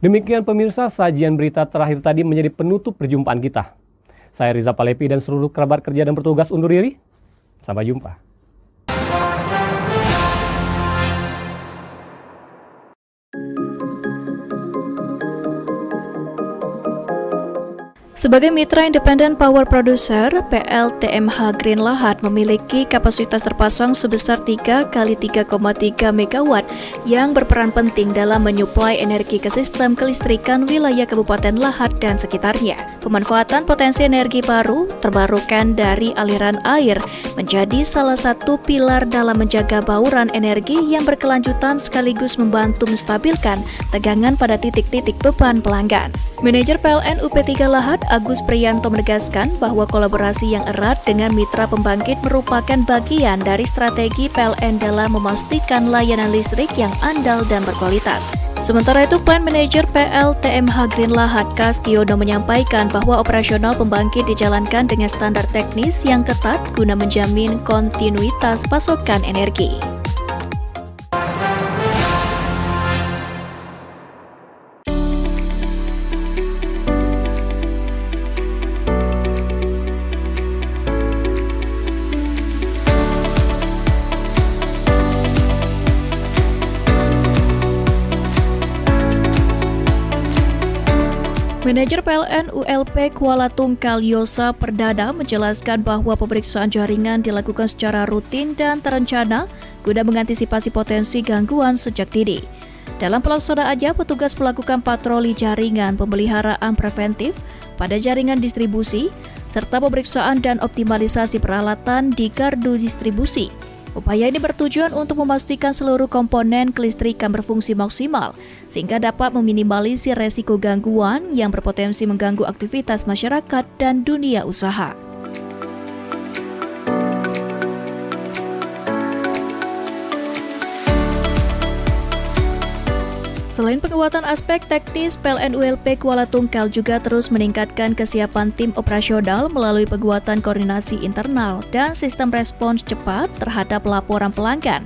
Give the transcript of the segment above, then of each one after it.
Demikian pemirsa, sajian berita terakhir tadi menjadi penutup perjumpaan kita. Saya Riza Palepi dan seluruh kerabat kerja dan petugas undur diri. Sampai jumpa. Sebagai mitra independen power producer, PLTMH Green Lahat memiliki kapasitas terpasang sebesar 3 x 3,3 MW yang berperan penting dalam menyuplai energi ke sistem kelistrikan wilayah Kabupaten Lahat dan sekitarnya. Pemanfaatan potensi energi baru terbarukan dari aliran air menjadi salah satu pilar dalam menjaga bauran energi yang berkelanjutan sekaligus membantu menstabilkan tegangan pada titik-titik beban pelanggan. Manajer PLN UP3 Lahat, Agus Priyanto menegaskan bahwa kolaborasi yang erat dengan mitra pembangkit merupakan bagian dari strategi PLN dalam memastikan layanan listrik yang andal dan berkualitas. Sementara itu, Plant Manager PLTMH Green Lahat, Kastiono, menyampaikan bahwa operasional pembangkit dijalankan dengan standar teknis yang ketat guna menjamin kontinuitas pasokan energi. Manajer PLN ULP Kuala Tungkal Yosa Perdana menjelaskan bahwa pemeriksaan jaringan dilakukan secara rutin dan terencana guna mengantisipasi potensi gangguan sejak dini. Dalam pelaksanaannya, petugas melakukan patroli jaringan, pemeliharaan preventif pada jaringan distribusi, serta pemeriksaan dan optimalisasi peralatan di gardu distribusi. Upaya ini bertujuan untuk memastikan seluruh komponen kelistrikan berfungsi maksimal, sehingga dapat meminimalisir resiko gangguan yang berpotensi mengganggu aktivitas masyarakat dan dunia usaha. Selain penguatan aspek teknis, PLN ULP Kuala Tungkal juga terus meningkatkan kesiapan tim operasional melalui penguatan koordinasi internal dan sistem respons cepat terhadap laporan pelanggan.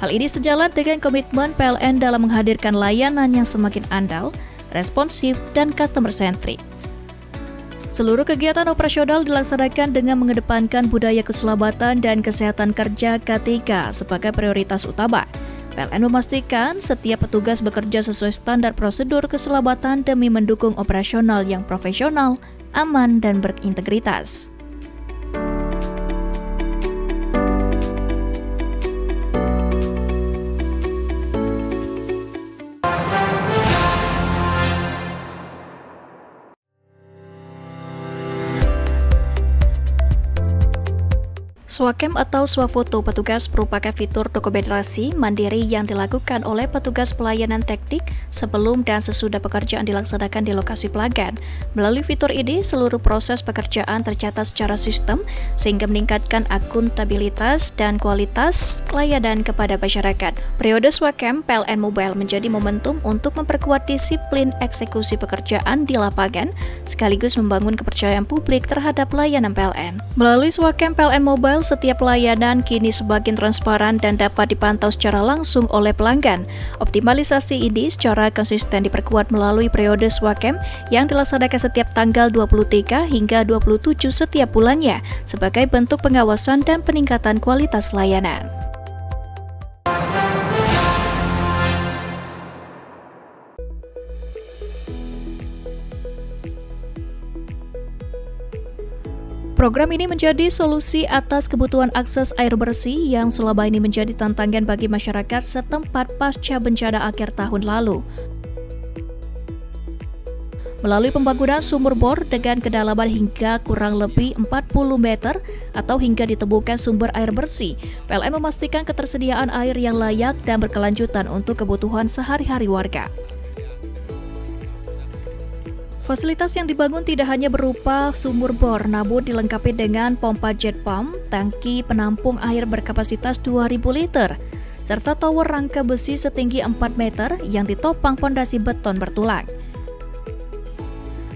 Hal ini sejalan dengan komitmen PLN dalam menghadirkan layanan yang semakin andal, responsif, dan customer-centric. Seluruh kegiatan operasional dilaksanakan dengan mengedepankan budaya keselamatan dan kesehatan kerja K3 sebagai prioritas utama. PLN memastikan setiap petugas bekerja sesuai standar prosedur keselamatan demi mendukung operasional yang profesional, aman, dan berintegritas. Swakem atau swafoto petugas merupakan fitur dokumentasi mandiri yang dilakukan oleh petugas pelayanan teknik sebelum dan sesudah pekerjaan dilaksanakan di lokasi pelanggan. Melalui fitur ini, seluruh proses pekerjaan tercatat secara sistem sehingga meningkatkan akuntabilitas dan kualitas layanan kepada masyarakat. Periode Swakem PLN Mobile menjadi momentum untuk memperkuat disiplin eksekusi pekerjaan di lapangan sekaligus membangun kepercayaan publik terhadap layanan PLN. Melalui Swakem PLN Mobile, setiap layanan kini semakin transparan dan dapat dipantau secara langsung oleh pelanggan. Optimalisasi ini secara konsisten diperkuat melalui periode Swakem yang dilaksanakan setiap tanggal 23 hingga 27 setiap bulannya sebagai bentuk pengawasan dan peningkatan kualitas layanan. Program ini menjadi solusi atas kebutuhan akses air bersih yang selama ini menjadi tantangan bagi masyarakat setempat pasca bencana akhir tahun lalu. Melalui pembangunan sumur bor dengan kedalaman hingga kurang lebih 40 meter atau hingga ditemukan sumber air bersih, PLN memastikan ketersediaan air yang layak dan berkelanjutan untuk kebutuhan sehari-hari warga. Fasilitas yang dibangun tidak hanya berupa sumur bor, namun dilengkapi dengan pompa jet pump, tangki penampung air berkapasitas 2.000 liter, serta tower rangka besi setinggi 4 meter yang ditopang pondasi beton bertulang.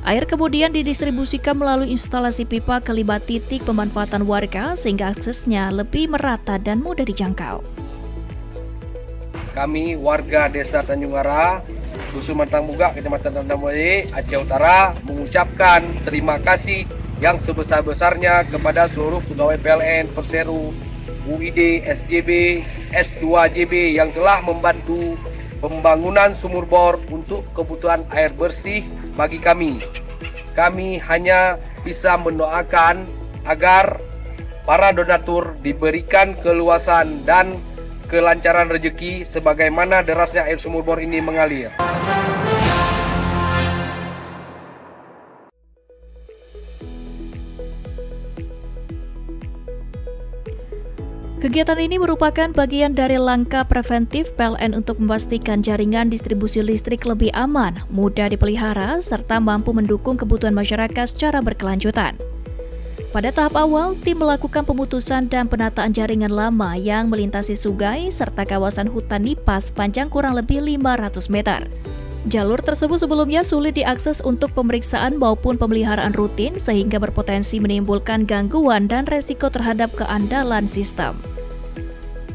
Air kemudian didistribusikan melalui instalasi pipa ke 5 titik pemanfaatan warga sehingga aksesnya lebih merata dan mudah dijangkau. Kami warga Desa Tanjung Ara Dusun Mantang Buga, Kecamatan Tandamwari, Aceh Utara, mengucapkan terima kasih yang sebesar-besarnya kepada seluruh pegawai PLN, Perseru, UID, SJB, S2JB yang telah membantu pembangunan sumur bor untuk kebutuhan air bersih bagi kami. Kami hanya bisa mendoakan agar para donatur diberikan keluasan dan kelancaran rezeki sebagaimana derasnya air sumur bor ini mengalir. Kegiatan ini merupakan bagian dari langkah preventif PLN untuk memastikan jaringan distribusi listrik lebih aman, mudah dipelihara, serta mampu mendukung kebutuhan masyarakat secara berkelanjutan. Pada tahap awal, tim melakukan pemutusan dan penataan jaringan lama yang melintasi sungai serta kawasan hutan nipah sepanjang kurang lebih 500 meter. Jalur tersebut sebelumnya sulit diakses untuk pemeriksaan maupun pemeliharaan rutin sehingga berpotensi menimbulkan gangguan dan resiko terhadap keandalan sistem.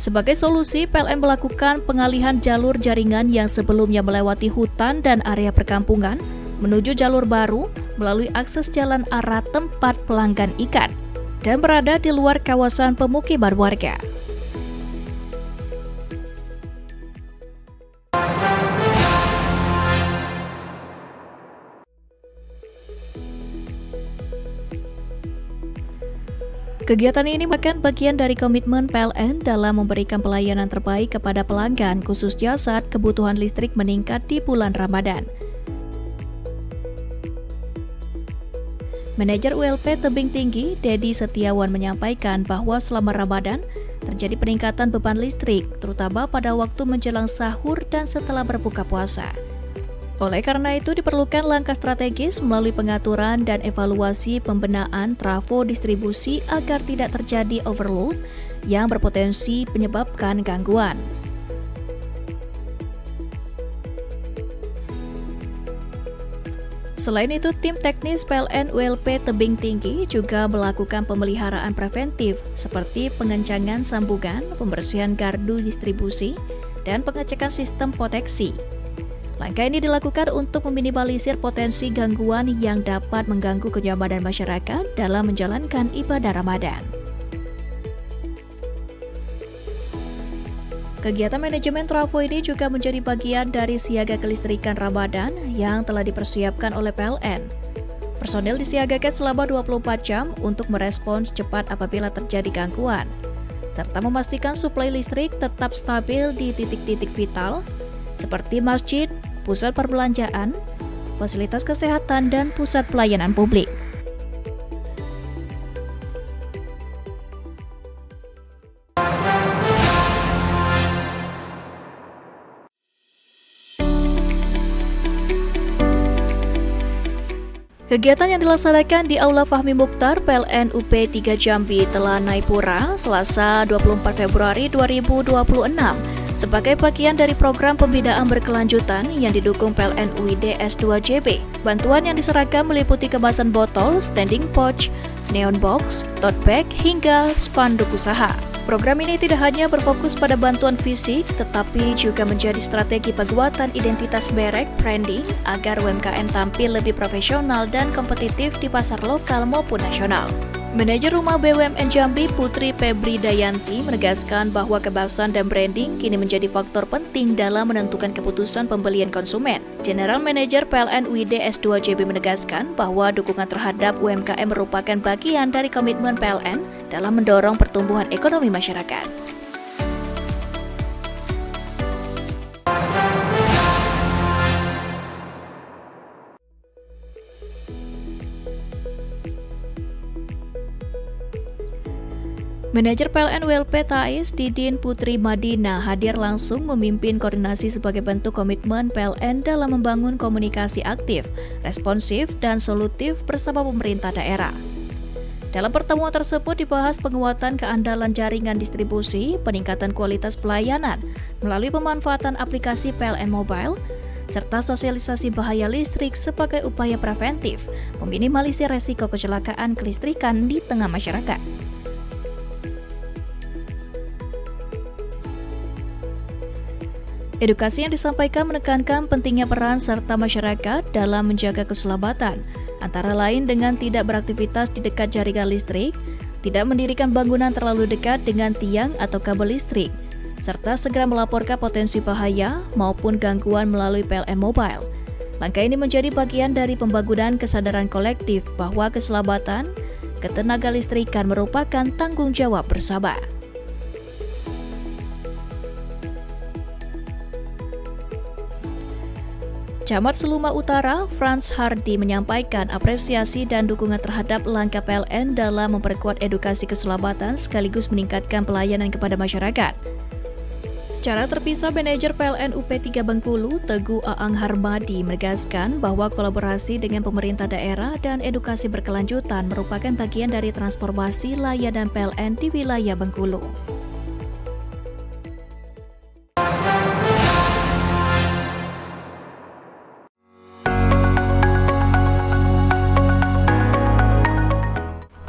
Sebagai solusi, PLN melakukan pengalihan jalur jaringan yang sebelumnya melewati hutan dan area perkampungan menuju jalur baru melalui akses jalan arah tempat pelanggan ikan dan berada di luar kawasan pemukiman warga. Kegiatan ini merupakan bagian dari komitmen PLN dalam memberikan pelayanan terbaik kepada pelanggan, khususnya saat kebutuhan listrik meningkat di bulan Ramadan. Manajer ULP Tebing Tinggi, Dedi Setiawan menyampaikan bahwa selama Ramadan terjadi peningkatan beban listrik, terutama pada waktu menjelang sahur dan setelah berbuka puasa. Oleh karena itu diperlukan langkah strategis melalui pengaturan dan evaluasi pembenahan trafo distribusi agar tidak terjadi overload yang berpotensi menyebabkan gangguan. Selain itu, tim teknis PLN ULP Tebing Tinggi juga melakukan pemeliharaan preventif seperti pengencangan sambungan, pembersihan gardu distribusi, dan pengecekan sistem proteksi. Langkah ini dilakukan untuk meminimalisir potensi gangguan yang dapat mengganggu kenyamanan masyarakat dalam menjalankan ibadah Ramadan. Kegiatan manajemen trafo ini juga menjadi bagian dari siaga kelistrikan Ramadan yang telah dipersiapkan oleh PLN. Personel disiagakan selama 24 jam untuk merespons cepat apabila terjadi gangguan, serta memastikan suplai listrik tetap stabil di titik-titik vital seperti masjid, pusat perbelanjaan, fasilitas kesehatan, dan pusat pelayanan publik. Kegiatan yang dilaksanakan di Aula Fahmi Mukhtar PLN UP 3 Jambi Telanai-Pura Selasa 24 Februari 2026 sebagai bagian dari program pembinaan berkelanjutan yang didukung PLN UID S2JB. Bantuan yang diserahkan meliputi kemasan botol, standing pouch, neon box, tote bag, hingga spanduk usaha. Program ini tidak hanya berfokus pada bantuan fisik, tetapi juga menjadi strategi penguatan identitas merek branding agar UMKM tampil lebih profesional dan kompetitif di pasar lokal maupun nasional. Manajer Rumah BUMN Jambi Putri Febri Dayanti menegaskan bahwa kebangsaan dan branding kini menjadi faktor penting dalam menentukan keputusan pembelian konsumen. General Manager PLN UID S2JB menegaskan bahwa dukungan terhadap UMKM merupakan bagian dari komitmen PLN dalam mendorong pertumbuhan ekonomi masyarakat. Manajer PLN ULP Thais Didin Putri Madinah hadir langsung memimpin koordinasi sebagai bentuk komitmen PLN dalam membangun komunikasi aktif, responsif, dan solutif bersama pemerintah daerah. Dalam pertemuan tersebut dibahas penguatan keandalan jaringan distribusi, peningkatan kualitas pelayanan melalui pemanfaatan aplikasi PLN Mobile, serta sosialisasi bahaya listrik sebagai upaya preventif, meminimalisir resiko kecelakaan kelistrikan di tengah masyarakat. Edukasi yang disampaikan menekankan pentingnya peran serta masyarakat dalam menjaga keselamatan, antara lain dengan tidak beraktivitas di dekat jaringan listrik, tidak mendirikan bangunan terlalu dekat dengan tiang atau kabel listrik, serta segera melaporkan potensi bahaya maupun gangguan melalui PLN Mobile. Langkah ini menjadi bagian dari pembangunan kesadaran kolektif bahwa keselamatan, ketenaga listrikan merupakan tanggung jawab bersama. Camat Seluma Utara, Frans Hardy menyampaikan apresiasi dan dukungan terhadap langkah PLN dalam memperkuat edukasi keselamatan sekaligus meningkatkan pelayanan kepada masyarakat. Secara terpisah, manajer PLN UP3 Bengkulu, Teguh Aang Harmadi, menegaskan bahwa kolaborasi dengan pemerintah daerah dan edukasi berkelanjutan merupakan bagian dari transformasi layanan PLN di wilayah Bengkulu.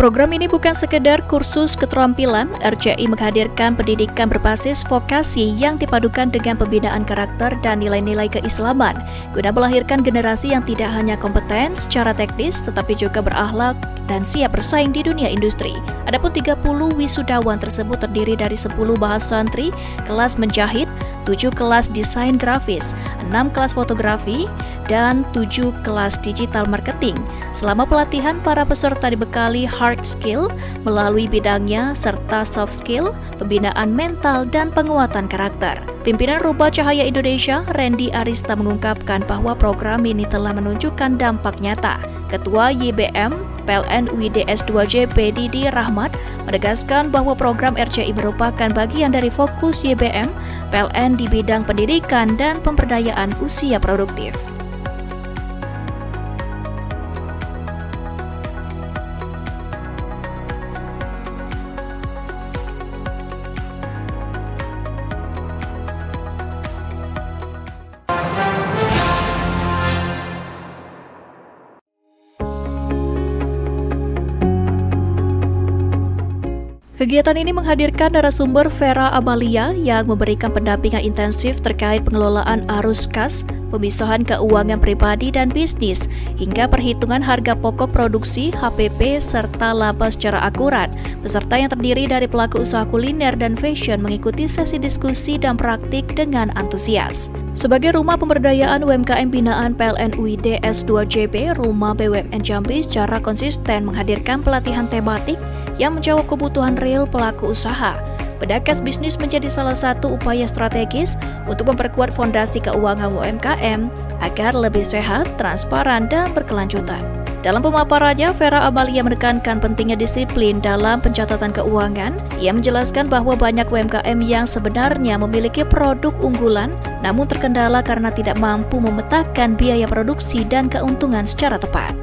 Program ini bukan sekedar kursus keterampilan, RCI menghadirkan pendidikan berbasis vokasi yang dipadukan dengan pembinaan karakter dan nilai-nilai keislaman, guna melahirkan generasi yang tidak hanya kompeten secara teknis, tetapi juga berakhlak dan siap bersaing di dunia industri. Adapun 30 wisudawan tersebut terdiri dari 10 bahasa santri, kelas menjahit, 7 kelas desain grafis, 6 kelas fotografi, dan 7 kelas digital marketing. Selama pelatihan, para peserta dibekali hard skill melalui bidangnya serta soft skill, pembinaan mental, dan penguatan karakter. Pimpinan Ruba Cahaya Indonesia, Randy Arista, mengungkapkan bahwa program ini telah menunjukkan dampak nyata. Ketua YBM PLN UID S2JP Didi Rahmat menegaskan bahwa program RCI merupakan bagian dari fokus YBM PLN di bidang pendidikan dan pemberdayaan usia produktif. Kegiatan ini menghadirkan narasumber Vera Amalia yang memberikan pendampingan intensif terkait pengelolaan arus kas, pemisahan keuangan pribadi dan bisnis, hingga perhitungan harga pokok produksi, HPP, serta laba secara akurat. Peserta yang terdiri dari pelaku usaha kuliner dan fashion mengikuti sesi diskusi dan praktik dengan antusias. Sebagai rumah pemberdayaan UMKM binaan PLN UID S2JB, Rumah BUMN Jambi secara konsisten menghadirkan pelatihan tematik yang menjawab kebutuhan real pelaku usaha. Pedakas bisnis menjadi salah satu upaya strategis untuk memperkuat fondasi keuangan UMKM agar lebih sehat, transparan, dan berkelanjutan. Dalam pemaparannya, Vera Amalia menekankan pentingnya disiplin dalam pencatatan keuangan. Ia menjelaskan bahwa banyak UMKM yang sebenarnya memiliki produk unggulan, namun terkendala karena tidak mampu memetakan biaya produksi dan keuntungan secara tepat.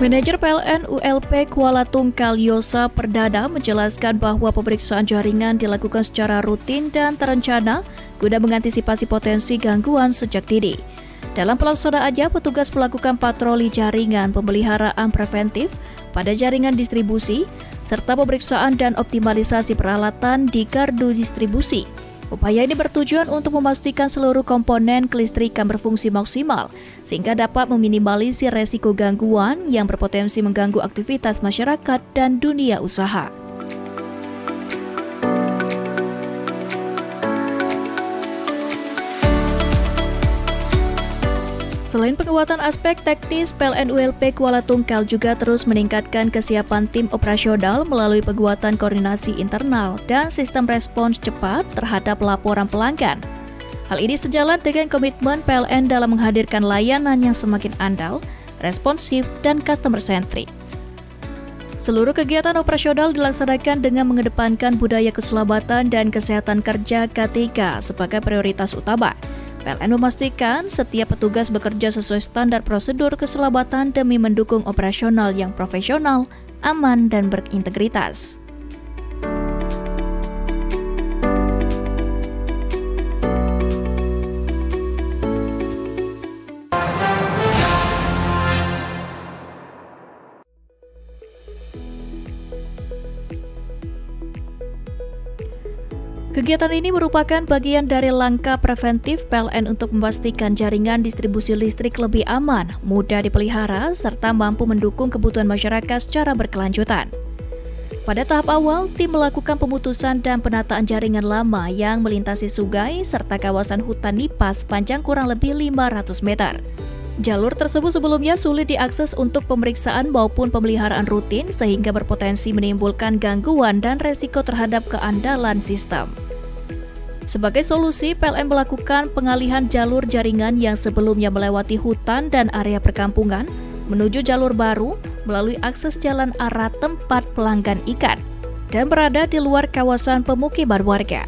Manajer PLN ULP Kuala Tungkal Yosa Perdana menjelaskan bahwa pemeriksaan jaringan dilakukan secara rutin dan terencana guna mengantisipasi potensi gangguan sejak dini. Dalam pelaksanaannya, petugas melakukan patroli jaringan, pemeliharaan preventif pada jaringan distribusi, serta pemeriksaan dan optimalisasi peralatan di gardu distribusi. Upaya ini bertujuan untuk memastikan seluruh komponen kelistrikan berfungsi maksimal, sehingga dapat meminimalisir resiko gangguan yang berpotensi mengganggu aktivitas masyarakat dan dunia usaha. Selain penguatan aspek teknis, PLN ULP Kuala Tungkal juga terus meningkatkan kesiapan tim operasional melalui penguatan koordinasi internal dan sistem respons cepat terhadap laporan pelanggan. Hal ini sejalan dengan komitmen PLN dalam menghadirkan layanan yang semakin andal, responsif, dan customer-centric. Seluruh kegiatan operasional dilaksanakan dengan mengedepankan budaya keselamatan dan kesehatan kerja K3 sebagai prioritas utama. PLN memastikan setiap petugas bekerja sesuai standar prosedur keselamatan demi mendukung operasional yang profesional, aman, dan berintegritas. Kegiatan ini merupakan bagian dari langkah preventif PLN untuk memastikan jaringan distribusi listrik lebih aman, mudah dipelihara, serta mampu mendukung kebutuhan masyarakat secara berkelanjutan. Pada tahap awal, tim melakukan pemutusan dan penataan jaringan lama yang melintasi sungai serta kawasan hutan nipah panjang kurang lebih 500 meter. Jalur tersebut sebelumnya sulit diakses untuk pemeriksaan maupun pemeliharaan rutin sehingga berpotensi menimbulkan gangguan dan resiko terhadap keandalan sistem. Sebagai solusi, PLN melakukan pengalihan jalur jaringan yang sebelumnya melewati hutan dan area perkampungan menuju jalur baru melalui akses jalan arah tempat pelanggan ikan dan berada di luar kawasan pemukiman warga.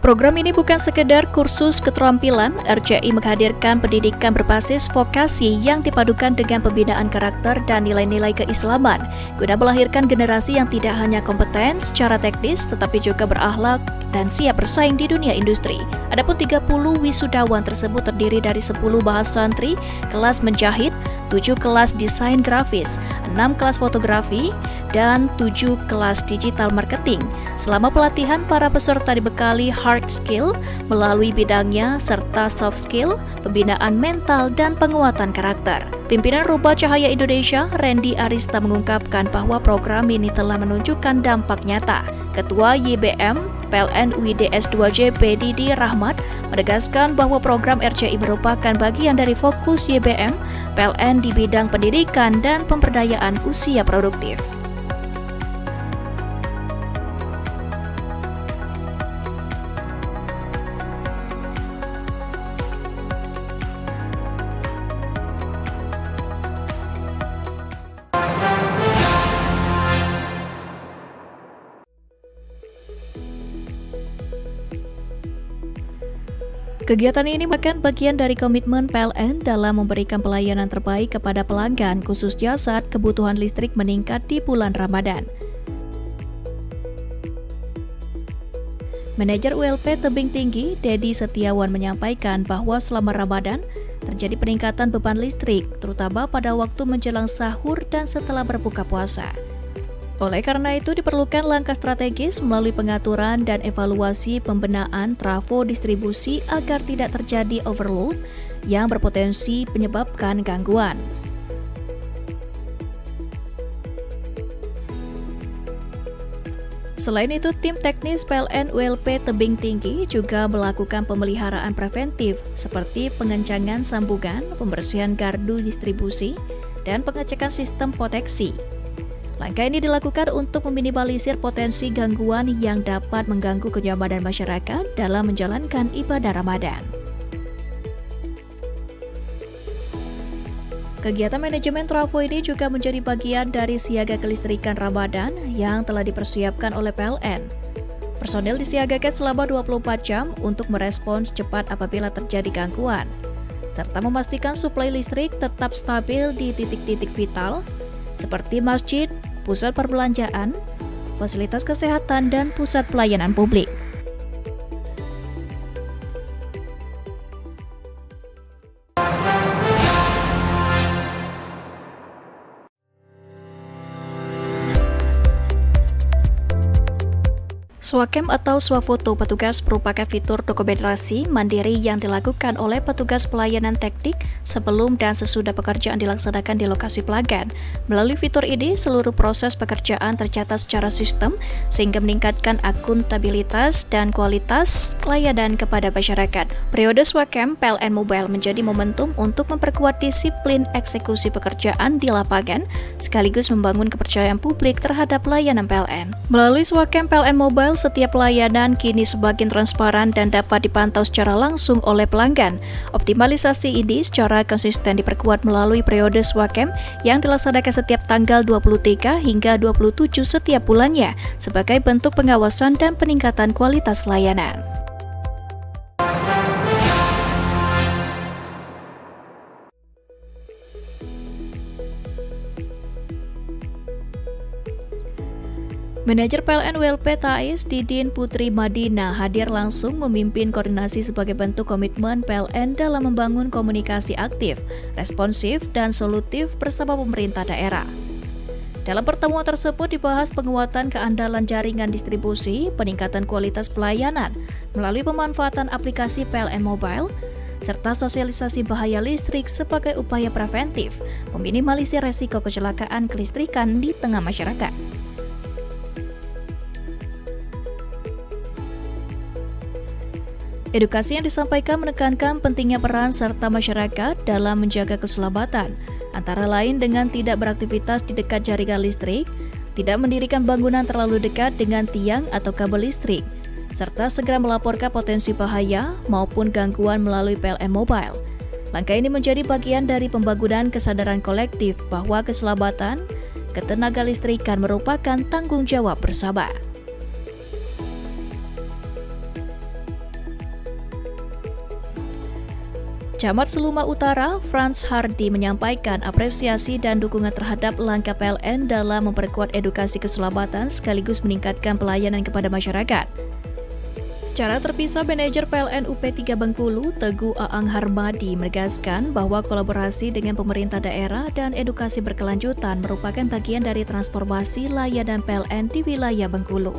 Program ini bukan sekedar kursus keterampilan, RCI menghadirkan pendidikan berbasis vokasi yang dipadukan dengan pembinaan karakter dan nilai-nilai keislaman, guna melahirkan generasi yang tidak hanya kompeten secara teknis, tetapi juga berakhlak dan siap bersaing di dunia industri. Adapun 30 wisudawan tersebut terdiri dari 10 bahasa santri, kelas menjahit, 7 kelas desain grafis, 6 kelas fotografi, dan 7 kelas digital marketing. Selama pelatihan, para peserta dibekali hard skill melalui bidangnya serta soft skill, pembinaan mental, dan penguatan karakter. Pimpinan Rupa Cahaya Indonesia, Randy Arista mengungkapkan bahwa program ini telah menunjukkan dampak nyata. Ketua YBM PLN UID S2J Didi Rahmat menegaskan bahwa program RCI merupakan bagian dari fokus YBM PLN di bidang pendidikan dan pemberdayaan usia produktif. Kegiatan ini merupakan bagian dari komitmen PLN dalam memberikan pelayanan terbaik kepada pelanggan, khususnya saat kebutuhan listrik meningkat di bulan Ramadan. Manajer ULP Tebing Tinggi, Dedi Setiawan menyampaikan bahwa selama Ramadan terjadi peningkatan beban listrik, terutama pada waktu menjelang sahur dan setelah berbuka puasa. Oleh karena itu diperlukan langkah strategis melalui pengaturan dan evaluasi pembenahan trafo distribusi agar tidak terjadi overload yang berpotensi menyebabkan gangguan. Selain itu, tim teknis PLN ULP Tebing Tinggi juga melakukan pemeliharaan preventif seperti pengencangan sambungan, pembersihan gardu distribusi, dan pengecekan sistem proteksi. Langkah ini dilakukan untuk meminimalisir potensi gangguan yang dapat mengganggu kenyamanan masyarakat dalam menjalankan ibadah Ramadan. Kegiatan manajemen trafo ini juga menjadi bagian dari siaga kelistrikan Ramadan yang telah dipersiapkan oleh PLN. Personel disiagakan selama 24 jam untuk merespons cepat apabila terjadi gangguan, serta memastikan suplai listrik tetap stabil di titik-titik vital, seperti masjid, pusat perbelanjaan, fasilitas kesehatan, dan pusat pelayanan publik. Swakem atau swafoto petugas merupakan fitur dokumentasi mandiri yang dilakukan oleh petugas pelayanan teknik sebelum dan sesudah pekerjaan dilaksanakan di lokasi pelanggan. Melalui fitur ini, seluruh proses pekerjaan tercatat secara sistem sehingga meningkatkan akuntabilitas dan kualitas layanan kepada masyarakat. Periode Swakem PLN Mobile menjadi momentum untuk memperkuat disiplin eksekusi pekerjaan di lapangan sekaligus membangun kepercayaan publik terhadap layanan PLN. Melalui Swakem PLN Mobile, Mobile, setiap layanan kini semakin transparan dan dapat dipantau secara langsung oleh pelanggan. Optimalisasi ini secara konsisten diperkuat melalui periode Swacam yang dilaksanakan setiap tanggal 23 hingga 27 setiap bulannya sebagai bentuk pengawasan dan peningkatan kualitas layanan. Manajer PLN WLP TAIS Didin Putri Madina hadir langsung memimpin koordinasi sebagai bentuk komitmen PLN dalam membangun komunikasi aktif, responsif, dan solutif bersama pemerintah daerah. Dalam pertemuan tersebut dibahas penguatan keandalan jaringan distribusi, peningkatan kualitas pelayanan melalui pemanfaatan aplikasi PLN Mobile, serta sosialisasi bahaya listrik sebagai upaya preventif, meminimalisir resiko kecelakaan kelistrikan di tengah masyarakat. Edukasi yang disampaikan menekankan pentingnya peran serta masyarakat dalam menjaga keselamatan, antara lain dengan tidak beraktivitas di dekat jaringan listrik, tidak mendirikan bangunan terlalu dekat dengan tiang atau kabel listrik, serta segera melaporkan potensi bahaya maupun gangguan melalui PLN Mobile. Langkah ini menjadi bagian dari pembangunan kesadaran kolektif bahwa keselamatan, ketenaga listrikan merupakan tanggung jawab bersama. Camat Seluma Utara, Frans Hardy menyampaikan apresiasi dan dukungan terhadap langkah PLN dalam memperkuat edukasi keselamatan sekaligus meningkatkan pelayanan kepada masyarakat. Secara terpisah, manajer PLN UP3 Bengkulu, Teguh Aang Harmadi, menegaskan bahwa kolaborasi dengan pemerintah daerah dan edukasi berkelanjutan merupakan bagian dari transformasi layanan PLN di wilayah Bengkulu.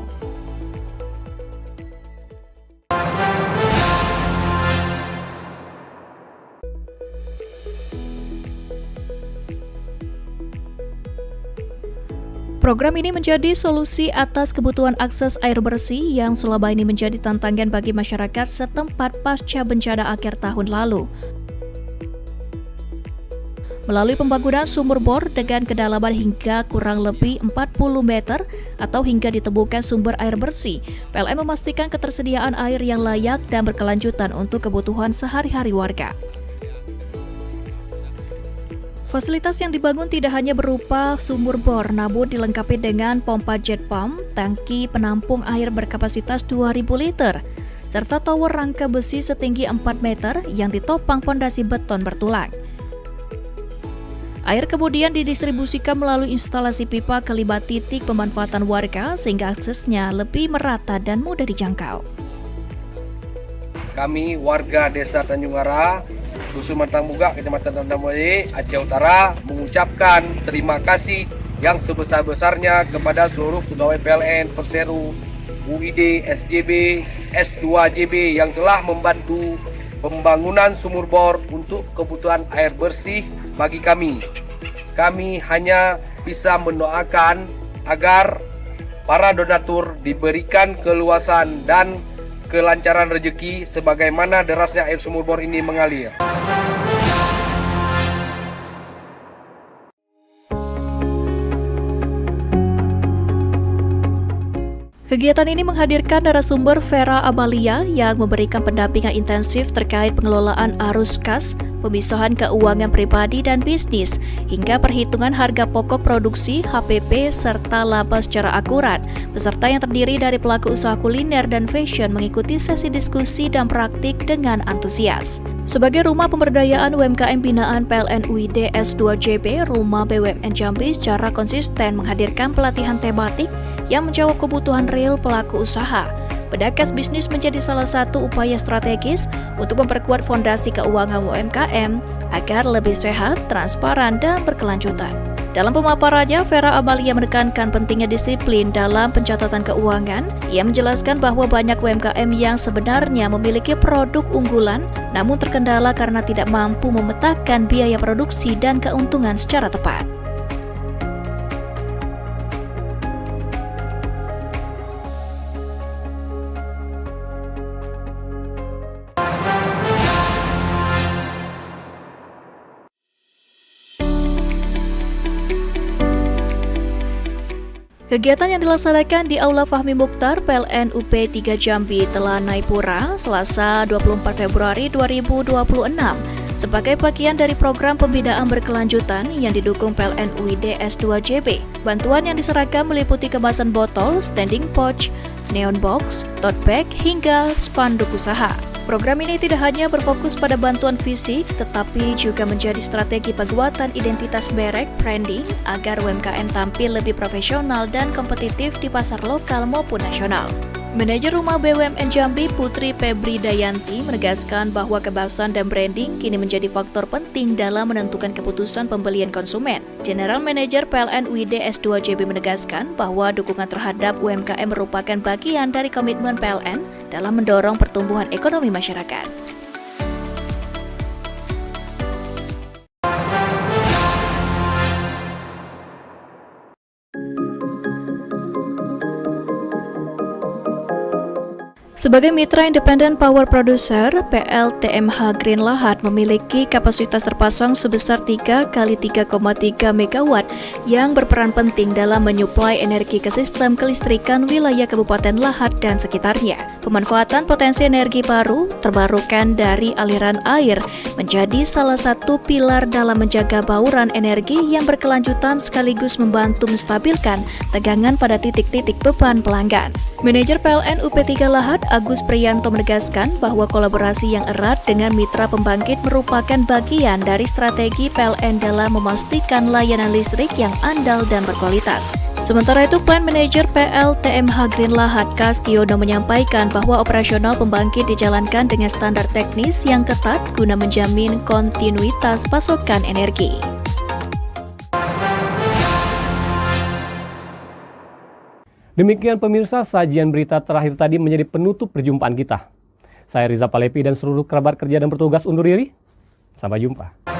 Program ini menjadi solusi atas kebutuhan akses air bersih yang selama ini menjadi tantangan bagi masyarakat setempat pasca bencana akhir tahun lalu. Melalui pembangunan sumur bor dengan kedalaman hingga kurang lebih 40 meter atau hingga ditemukan sumber air bersih, PLN memastikan ketersediaan air yang layak dan berkelanjutan untuk kebutuhan sehari-hari warga. Fasilitas yang dibangun tidak hanya berupa sumur bor, namun dilengkapi dengan pompa jet pump, tangki penampung air berkapasitas 2.000 liter, serta tower rangka besi setinggi 4 meter yang ditopang fondasi beton bertulang. Air kemudian didistribusikan melalui instalasi pipa ke 5 titik pemanfaatan warga sehingga aksesnya lebih merata dan mudah dijangkau. Kami warga Desa Tanjung Ara, Dusun Mantang Buga, Kecamatan Tandamoli, Aceh Utara mengucapkan terima kasih yang sebesar-besarnya kepada seluruh pegawai PLN, Perseru, UID, SJB, S2JB yang telah membantu pembangunan sumur bor untuk kebutuhan air bersih bagi kami. Kami hanya bisa mendoakan agar para donatur diberikan keluasan dan kelancaran rezeki sebagaimana derasnya air sumur bor ini mengalir. Kegiatan ini menghadirkan narasumber Vera Amalia yang memberikan pendampingan intensif terkait pengelolaan arus kas, pemisahan keuangan pribadi dan bisnis, hingga perhitungan harga pokok produksi, HPP, serta laba secara akurat. Peserta yang terdiri dari pelaku usaha kuliner dan fashion mengikuti sesi diskusi dan praktik dengan antusias. Sebagai rumah pemberdayaan UMKM binaan PLN UID S2JB, Rumah BUMN Jambi secara konsisten menghadirkan pelatihan tematik yang menjawab kebutuhan real pelaku usaha. Pedagang bisnis menjadi salah satu upaya strategis untuk memperkuat fondasi keuangan UMKM agar lebih sehat, transparan, dan berkelanjutan. Dalam pemaparannya, Vera Amalia menekankan pentingnya disiplin dalam pencatatan keuangan. Ia menjelaskan bahwa banyak UMKM yang sebenarnya memiliki produk unggulan, namun terkendala karena tidak mampu memetakan biaya produksi dan keuntungan secara tepat. Kegiatan yang dilaksanakan di Aula Fahmi Mukhtar PLN UP 3 Jambi telah Naipura Selasa 24 Februari 2026 sebagai bagian dari program pembinaan berkelanjutan yang didukung PLN UID S2JB. Bantuan yang diserahkan meliputi kemasan botol, standing pouch, neon box, tote bag, hingga spanduk usaha. Program ini tidak hanya berfokus pada bantuan fisik, tetapi juga menjadi strategi penguatan identitas merek branding agar UMKM tampil lebih profesional dan kompetitif di pasar lokal maupun nasional. Manajer Rumah BUMN Jambi Putri Febri Dayanti menegaskan bahwa kebahasan dan branding kini menjadi faktor penting dalam menentukan keputusan pembelian konsumen. General Manager PLN UID S2JB menegaskan bahwa dukungan terhadap UMKM merupakan bagian dari komitmen PLN dalam mendorong pertumbuhan ekonomi masyarakat. Sebagai mitra independen power producer, PLTMH Green Lahat memiliki kapasitas terpasang sebesar 3 x 3,3 MW yang berperan penting dalam menyuplai energi ke sistem kelistrikan wilayah Kabupaten Lahat dan sekitarnya. Pemanfaatan potensi energi baru terbarukan dari aliran air menjadi salah satu pilar dalam menjaga bauran energi yang berkelanjutan sekaligus membantu menstabilkan tegangan pada titik-titik beban pelanggan. Manajer PLN UP3 Lahat Agus Priyanto menegaskan bahwa kolaborasi yang erat dengan mitra pembangkit merupakan bagian dari strategi PLN dalam memastikan layanan listrik yang andal dan berkualitas. Sementara itu, Plant Manager PLTMH Green Lahat Kastiono menyampaikan bahwa operasional pembangkit dijalankan dengan standar teknis yang ketat guna menjamin kontinuitas pasokan energi. Demikian pemirsa, sajian berita terakhir tadi menjadi penutup perjumpaan kita. Saya Riza Palepi dan seluruh kerabat kerja dan bertugas undur diri. Sampai jumpa.